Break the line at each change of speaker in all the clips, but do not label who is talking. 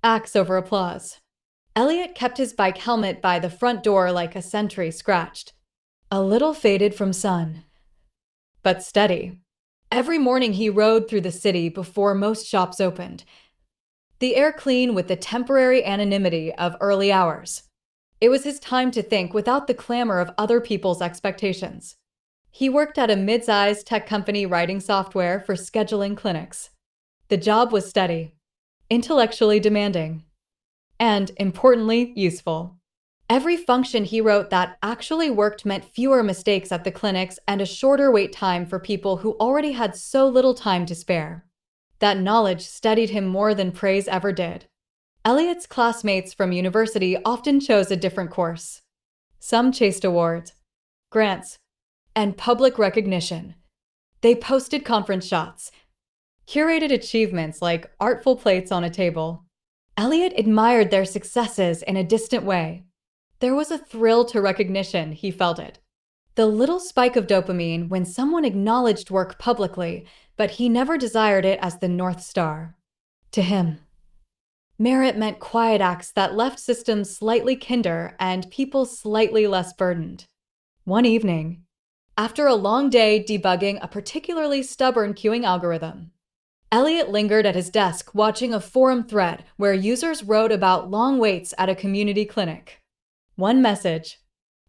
Axe over applause. Elliot kept his bike helmet by the front door like a sentry scratched. A little faded from sun, but steady. Every morning he rode through the city before most shops opened. The air clean with the temporary anonymity of early hours. It was his time to think without the clamor of other people's expectations. He worked at a mid-sized tech company writing software for scheduling clinics. The job was steady, intellectually demanding, and, importantly, useful. Every function he wrote that actually worked meant fewer mistakes at the clinics and a shorter wait time for people who already had so little time to spare. That knowledge steadied him more than praise ever did. Elliot's classmates from university often chose a different course. Some chased awards, grants, and public recognition. They posted conference shots, curated achievements like artful plates on a table. Elliot admired their successes in a distant way. There was a thrill to recognition, he felt it. The little spike of dopamine when someone acknowledged work publicly, but he never desired it as the North Star. To him, merit meant quiet acts that left systems slightly kinder and people slightly less burdened. One evening, after a long day debugging a particularly stubborn queuing algorithm, Elliot lingered at his desk watching a forum thread where users wrote about long waits at a community clinic. One message,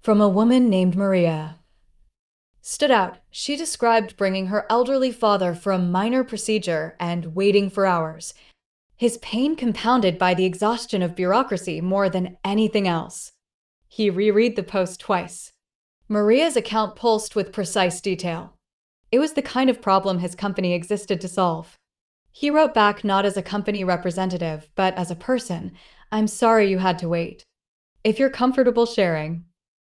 from a woman named Maria, stood out. She described bringing her elderly father for a minor procedure and waiting for hours, his pain compounded by the exhaustion of bureaucracy more than anything else. He reread the post twice. Maria's account pulsed with precise detail. It was the kind of problem his company existed to solve. He wrote back not as a company representative, but as a person, "I'm sorry you had to wait. If you're comfortable sharing,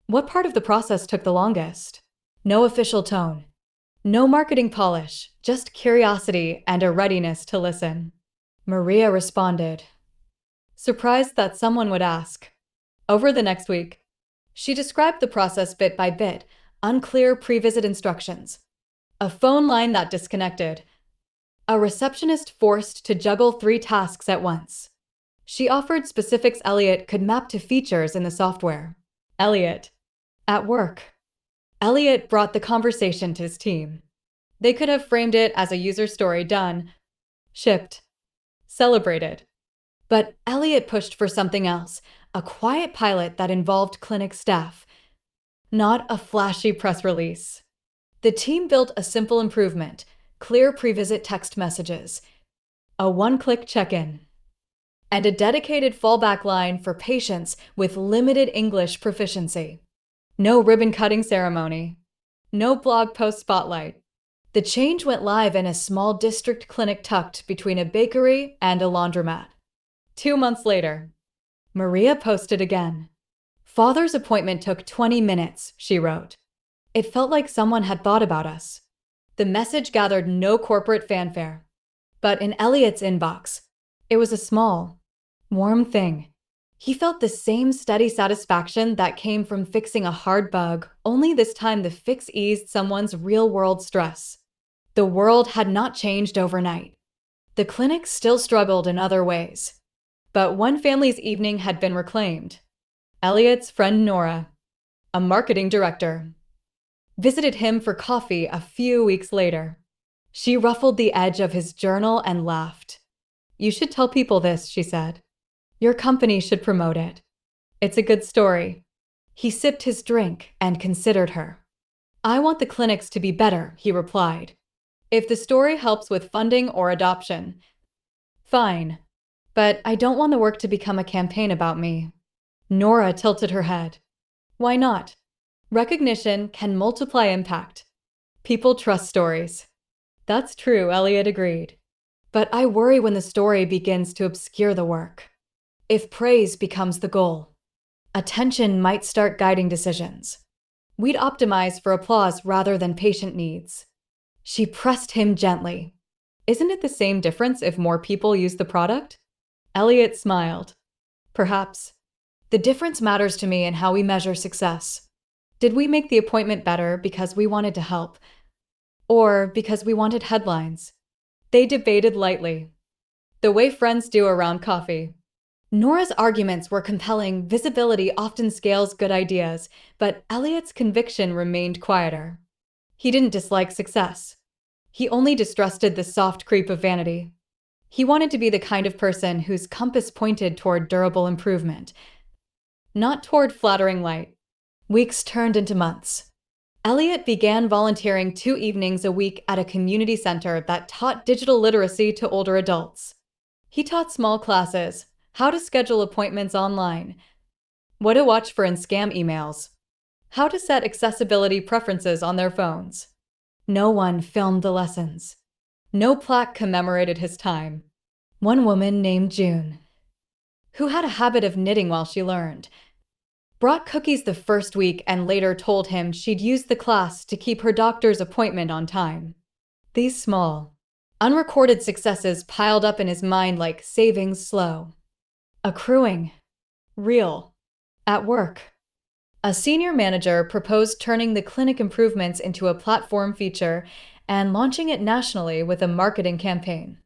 what part of the process took the longest?" No official tone. No marketing polish, just curiosity and a readiness to listen. Maria responded, surprised that someone would ask. Over the next week, she described the process bit by bit, unclear pre-visit instructions, a phone line that disconnected, a receptionist forced to juggle 3 tasks at once. She offered specifics Elliot could map to features in the software. Elliot, at work. Elliot brought the conversation to his team. They could have framed it as a user story done, shipped, celebrated. But Elliot pushed for something else, a quiet pilot that involved clinic staff, not a flashy press release. The team built a simple improvement, clear pre-visit text messages, a one-click check-in, and a dedicated fallback line for patients with limited English proficiency. No ribbon-cutting ceremony, no blog post spotlight. The change went live in a small district clinic tucked between a bakery and a laundromat. 2 months later, Maria posted again. "Father's appointment took 20 minutes, she wrote. It felt like someone had thought about us." The message gathered no corporate fanfare. But in Elliot's inbox, it was a small, warm thing. He felt the same steady satisfaction that came from fixing a hard bug, only this time the fix eased someone's real-world stress. The world had not changed overnight. The clinic still struggled in other ways. But one family's evening had been reclaimed. Elliot's friend Nora, a marketing director, visited him for coffee a few weeks later. She ruffled the edge of his journal and laughed. "You should tell people this," she said. "Your company should promote it. It's a good story." He sipped his drink and considered her. "I want the clinics to be better," he replied. "If the story helps with funding or adoption, fine. But I don't want the work to become a campaign about me." Nora tilted her head. "Why not? Recognition can multiply impact. People trust stories." "That's true," Elliot agreed. "But I worry when the story begins to obscure the work. If praise becomes the goal, attention might start guiding decisions. We'd optimize for applause rather than patient needs." She pressed him gently. "Isn't it the same difference if more people use the product?" Elliot smiled. "Perhaps. The difference matters to me in how we measure success. Did we make the appointment better because we wanted to help, or because we wanted headlines?" They debated lightly, the way friends do around coffee. Nora's arguments were compelling. Visibility often scales good ideas, but Elliot's conviction remained quieter. He didn't dislike success. He only distrusted the soft creep of vanity. He wanted to be the kind of person whose compass pointed toward durable improvement, not toward flattering light. Weeks turned into months. Elliot began volunteering 2 evenings a week at a community center that taught digital literacy to older adults. He taught small classes, how to schedule appointments online, what to watch for in scam emails, how to set accessibility preferences on their phones. No one filmed the lessons. No plaque commemorated his time. One woman named June, who had a habit of knitting while she learned, brought cookies the first week and later told him she'd use the class to keep her doctor's appointment on time. These small, unrecorded successes piled up in his mind like savings slow, accruing, real. At work, a senior manager proposed turning the clinic improvements into a platform feature and launching it nationally with a marketing campaign.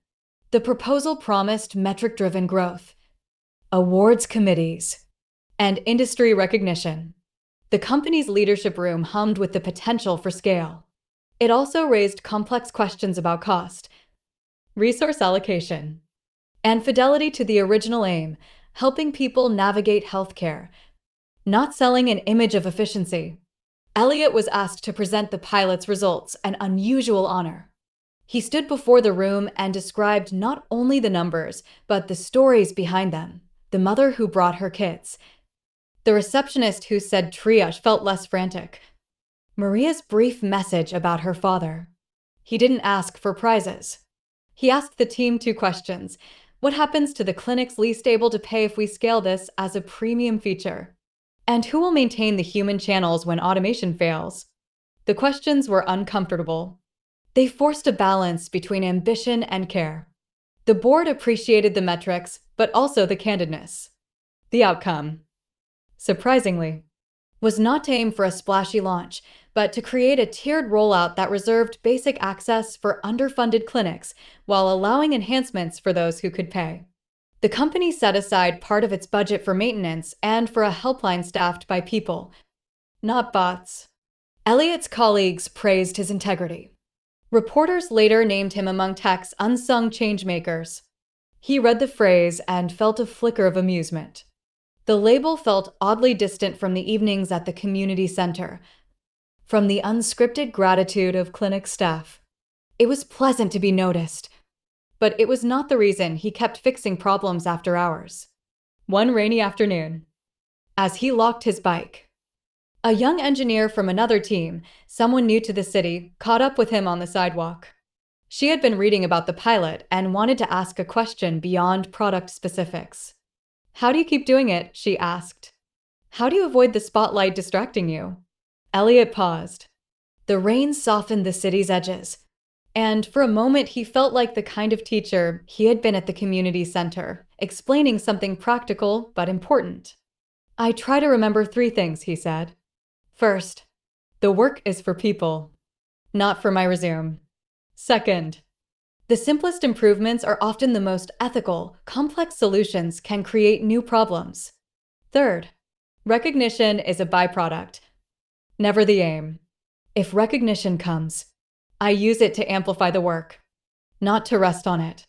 The proposal promised metric-driven growth, awards committees, and industry recognition. The company's leadership room hummed with the potential for scale. It also raised complex questions about cost, resource allocation, and fidelity to the original aim, helping people navigate healthcare, not selling an image of efficiency. Elliot was asked to present the pilot's results, an unusual honor. He stood before the room and described not only the numbers, but the stories behind them. The mother who brought her kids, the receptionist who said triage felt less frantic, Maria's brief message about her father. He didn't ask for prizes. He asked the team 2 questions. What happens to the clinics least able to pay if we scale this as a premium feature? And who will maintain the human channels when automation fails? The questions were uncomfortable. They forced a balance between ambition and care. The board appreciated the metrics, but also the candidness. The outcome, surprisingly, was not to aim for a splashy launch, but to create a tiered rollout that reserved basic access for underfunded clinics while allowing enhancements for those who could pay. The company set aside part of its budget for maintenance and for a helpline staffed by people, not bots. Elliot's colleagues praised his integrity. Reporters later named him among tech's unsung changemakers. He read the phrase and felt a flicker of amusement. The label felt oddly distant from the evenings at the community center, from the unscripted gratitude of clinic staff. It was pleasant to be noticed, but it was not the reason he kept fixing problems after hours. One rainy afternoon, as he locked his bike, a young engineer from another team, someone new to the city, caught up with him on the sidewalk. She had been reading about the pilot and wanted to ask a question beyond product specifics. How do you keep doing it? She asked. How do you avoid the spotlight distracting you? Elliot paused. The rain softened the city's edges, and for a moment he felt like the kind of teacher he had been at the community center, explaining something practical but important. I try to remember 3 things, he said. First, the work is for people, not for my resume. Second, the simplest improvements are often the most ethical. Complex solutions can create new problems. Third, recognition is a byproduct, never the aim. If recognition comes, I use it to amplify the work, not to rest on it.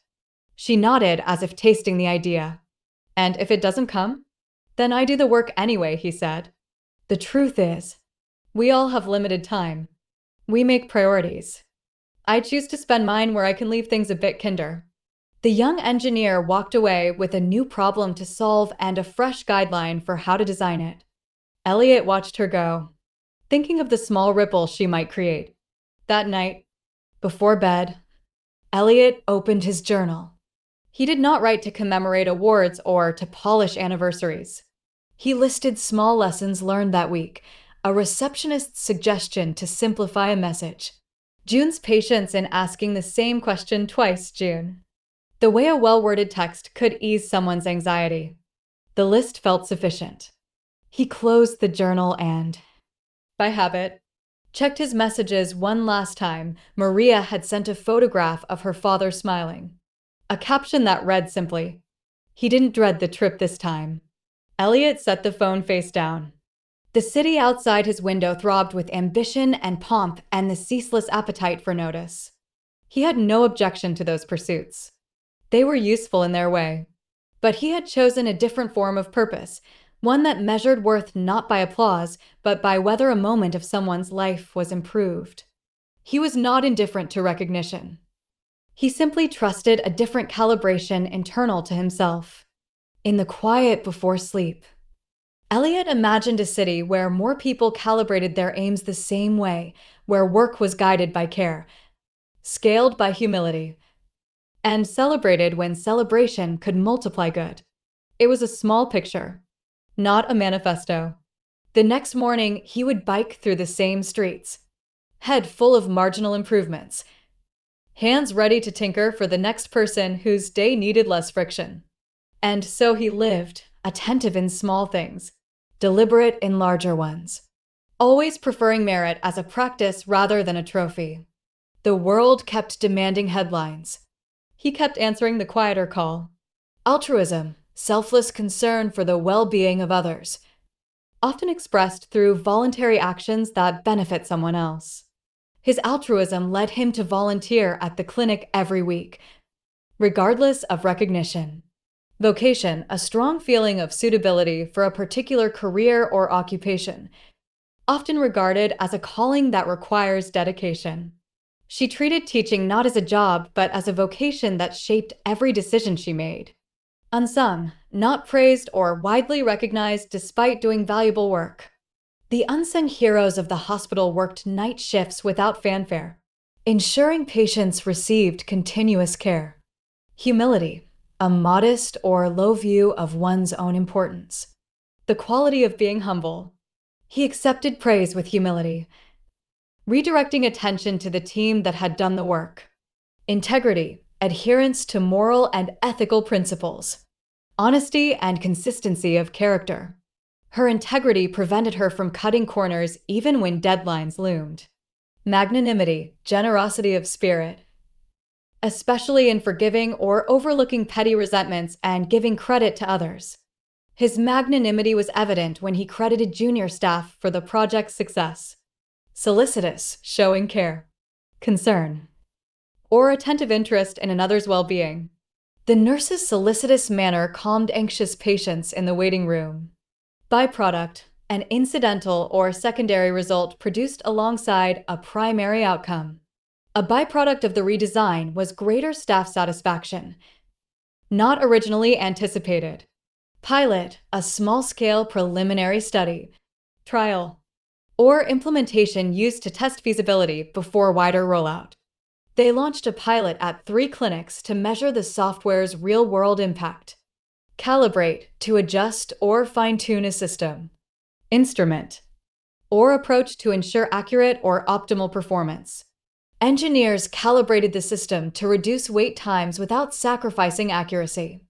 She nodded as if tasting the idea. And if it doesn't come, then I do the work anyway, he said. The truth is, we all have limited time. We make priorities. I choose to spend mine where I can leave things a bit kinder. The young engineer walked away with a new problem to solve and a fresh guideline for how to design it. Elliot watched her go, thinking of the small ripple she might create. That night, before bed, Elliot opened his journal. He did not write to commemorate awards or to polish anniversaries. He listed small lessons learned that week, a receptionist's suggestion to simplify a message, June's patience in asking the same question twice, June, the way a well-worded text could ease someone's anxiety. The list felt sufficient. He closed the journal and, by habit, checked his messages one last time. Maria had sent a photograph of her father smiling. A caption that read simply, He didn't dread the trip this time. Elliot set the phone face down. The city outside his window throbbed with ambition and pomp and the ceaseless appetite for notice. He had no objection to those pursuits. They were useful in their way. But he had chosen a different form of purpose, one that measured worth not by applause, but by whether a moment of someone's life was improved. He was not indifferent to recognition. He simply trusted a different calibration internal to himself. In the quiet before sleep, Eliot imagined a city where more people calibrated their aims the same way, where work was guided by care, scaled by humility, and celebrated when celebration could multiply good. It was a small picture, not a manifesto. The next morning, he would bike through the same streets, head full of marginal improvements, hands ready to tinker for the next person whose day needed less friction. And so he lived, attentive in small things, deliberate in larger ones, always preferring merit as a practice rather than a trophy. The world kept demanding headlines. He kept answering the quieter call. Altruism, selfless concern for the well-being of others, often expressed through voluntary actions that benefit someone else. His altruism led him to volunteer at the clinic every week, regardless of recognition. Vocation, a strong feeling of suitability for a particular career or occupation, often regarded as a calling that requires dedication. She treated teaching not as a job, but as a vocation that shaped every decision she made. Unsung, not praised or widely recognized despite doing valuable work. The unsung heroes of the hospital worked night shifts without fanfare, ensuring patients received continuous care. Humility, a modest or low view of one's own importance. The quality of being humble. He accepted praise with humility, redirecting attention to the team that had done the work. Integrity, adherence to moral and ethical principles. Honesty and consistency of character. Her integrity prevented her from cutting corners even when deadlines loomed. Magnanimity, generosity of spirit, especially in forgiving or overlooking petty resentments and giving credit to others. His magnanimity was evident when he credited junior staff for the project's success. Solicitous, showing care, concern, or attentive interest in another's well-being. The nurse's solicitous manner calmed anxious patients in the waiting room. Byproduct, an incidental or secondary result produced alongside a primary outcome. A byproduct of the redesign was greater staff satisfaction, not originally anticipated. Pilot, a small-scale preliminary study, trial, or implementation used to test feasibility before wider rollout. They launched a pilot at 3 clinics to measure the software's real-world impact. Calibrate, to adjust or fine-tune a system. Instrument, or approach to ensure accurate or optimal performance. Engineers calibrated the system to reduce wait times without sacrificing accuracy.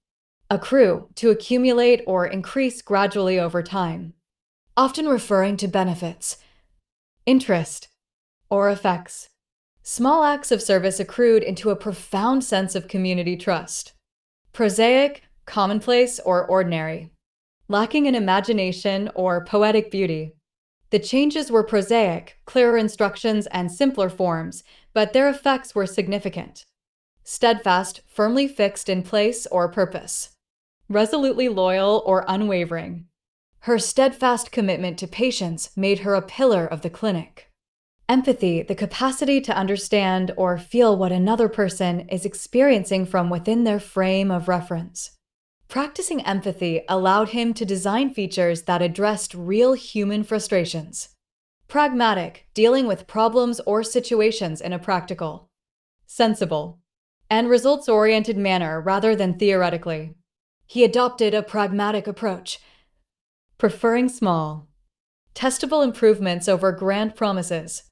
Accrue, to accumulate or increase gradually over time, often referring to benefits, interest, or effects. Small acts of service accrued into a profound sense of community trust. Prosaic, commonplace, or ordinary, lacking in imagination or poetic beauty. The changes were prosaic, clearer instructions and simpler forms, but their effects were significant. Steadfast, firmly fixed in place or purpose. Resolutely loyal or unwavering. Her steadfast commitment to patients made her a pillar of the clinic. Empathy, the capacity to understand or feel what another person is experiencing from within their frame of reference. Practicing empathy allowed him to design features that addressed real human frustrations. Pragmatic, dealing with problems or situations in a practical, sensible, and results-oriented manner rather than theoretically. He adopted a pragmatic approach, preferring small, testable improvements over grand promises.